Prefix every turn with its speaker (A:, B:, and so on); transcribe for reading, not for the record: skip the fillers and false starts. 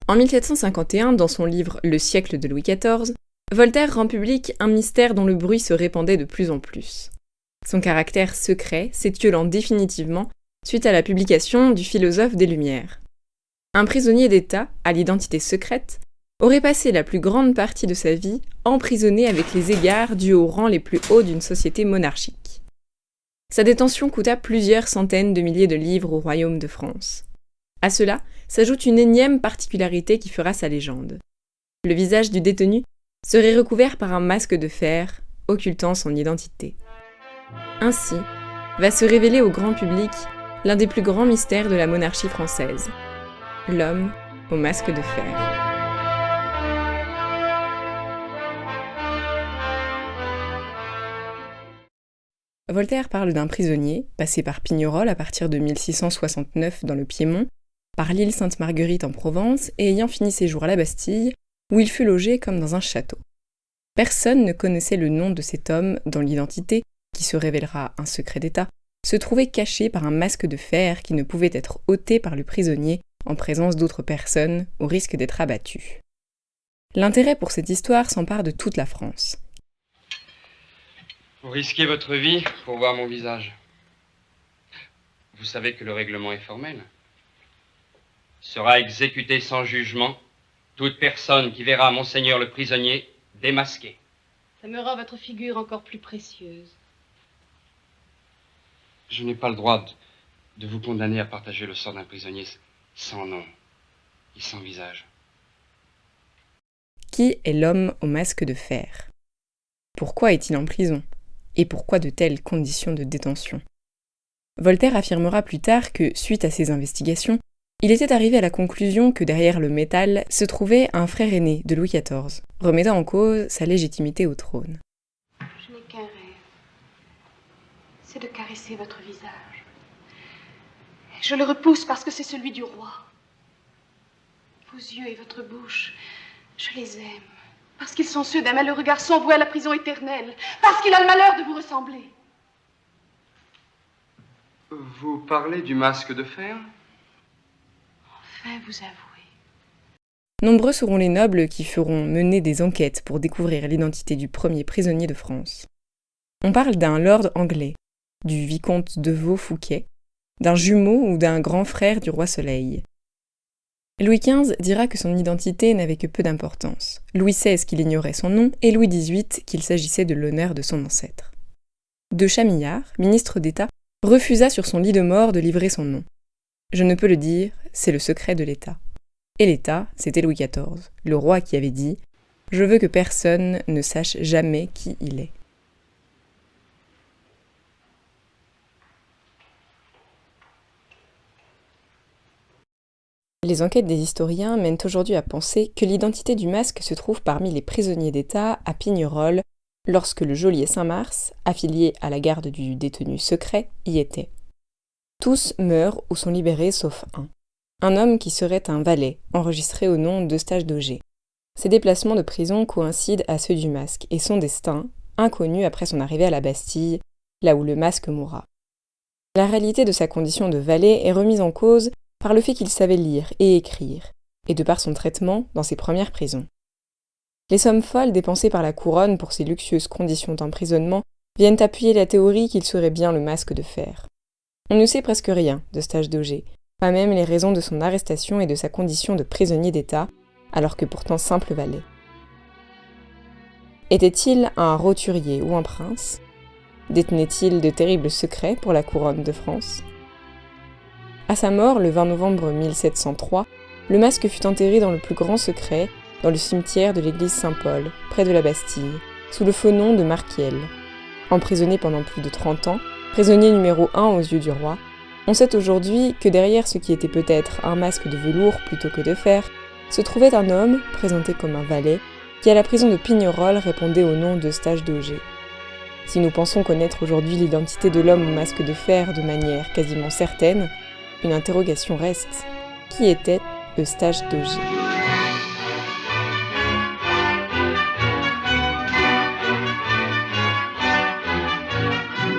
A: En 1751, dans son livre Le siècle de Louis XIV, Voltaire rend public un mystère dont le bruit se répandait de plus en plus. Son caractère secret s'étiolant définitivement suite à la publication du philosophe des Lumières. Un prisonnier d'État, à l'identité secrète, aurait passé la plus grande partie de sa vie emprisonné avec les égards dus aux rangs les plus hauts d'une société monarchique. Sa détention coûta plusieurs centaines de milliers de livres au royaume de France. À cela s'ajoute une énième particularité qui fera sa légende. Le visage du détenu serait recouvert par un masque de fer, occultant son identité. Ainsi, va se révéler au grand public l'un des plus grands mystères de la monarchie française, l'homme au masque de fer. Voltaire parle d'un prisonnier, passé par Pignerol à partir de 1669 dans le Piémont, par l'île Sainte-Marguerite en Provence et ayant fini ses jours à la Bastille, où il fut logé comme dans un château. Personne ne connaissait le nom de cet homme dont l'identité, qui se révélera un secret d'État, se trouvait cachée par un masque de fer qui ne pouvait être ôté par le prisonnier en présence d'autres personnes au risque d'être abattu. L'intérêt pour cette histoire s'empare de toute la France.
B: Vous risquez votre vie pour voir mon visage. Vous savez que le règlement est formel. Sera exécutée sans jugement toute personne qui verra Monseigneur le prisonnier démasqué.
C: Ça me rend votre figure encore plus précieuse.
B: Je n'ai pas le droit de vous condamner à partager le sort d'un prisonnier sans nom et sans visage.
A: Qui est l'homme au masque de fer ? Pourquoi est-il en prison ? Et pourquoi de telles conditions de détention ? Voltaire affirmera plus tard que, suite à ses investigations, il était arrivé à la conclusion que derrière le métal se trouvait un frère aîné de Louis XIV, remettant en cause sa légitimité au trône.
C: Je n'ai qu'un rêve. C'est de caresser votre visage. Je le repousse parce que c'est celui du roi. Vos yeux et votre bouche, je les aime. Parce qu'ils sont ceux d'un malheureux garçon voué à la prison éternelle. Parce qu'il a le malheur de vous ressembler.
B: Vous parlez du masque de fer ?
C: Enfin, vous avouez.
A: Nombreux seront les nobles qui feront mener des enquêtes pour découvrir l'identité du premier prisonnier de France. On parle d'un lord anglais, du vicomte de Vaux-Fouquet, d'un jumeau ou d'un grand frère du roi Soleil. Louis XV dira que son identité n'avait que peu d'importance, Louis XVI qu'il ignorait son nom et Louis XVIII qu'il s'agissait de l'honneur de son ancêtre. De Chamillard, ministre d'État, refusa sur son lit de mort de livrer son nom. Je ne peux le dire, c'est le secret de l'État. Et l'État, c'était Louis XIV, le roi qui avait dit « Je veux que personne ne sache jamais qui il est ». Les enquêtes des historiens mènent aujourd'hui à penser que l'identité du masque se trouve parmi les prisonniers d'État à Pignerol, lorsque le geôlier Saint-Mars, affilié à la garde du détenu secret, y était. Tous meurent ou sont libérés sauf un homme qui serait un valet, enregistré au nom d'Eustache d'Auger. Ses déplacements de prison coïncident à ceux du masque et son destin, inconnu après son arrivée à la Bastille, là où le masque mourra. La réalité de sa condition de valet est remise en cause par le fait qu'il savait lire et écrire, et de par son traitement dans ses premières prisons. Les sommes folles dépensées par la couronne pour ses luxueuses conditions d'emprisonnement viennent appuyer la théorie qu'il serait bien le masque de fer. On ne sait presque rien d'Eustache d'Auger, pas même les raisons de son arrestation et de sa condition de prisonnier d'État, alors que pourtant simple valet. Était-il un roturier ou un prince ? Détenait-il de terribles secrets pour la couronne de France ? À sa mort, le 20 novembre 1703, le masque fut enterré dans le plus grand secret, dans le cimetière de l'église Saint-Paul, près de la Bastille, sous le faux nom de Marquiel. Emprisonné pendant plus de 30 ans, prisonnier numéro 1 aux yeux du roi, on sait aujourd'hui que derrière ce qui était peut-être un masque de velours plutôt que de fer, se trouvait un homme, présenté comme un valet, qui à la prison de Pignerol répondait au nom d'Eustache d'Auger. Si nous pensons connaître aujourd'hui l'identité de l'homme au masque de fer de manière quasiment certaine, une interrogation reste. Qui était Eustache d'Auger ?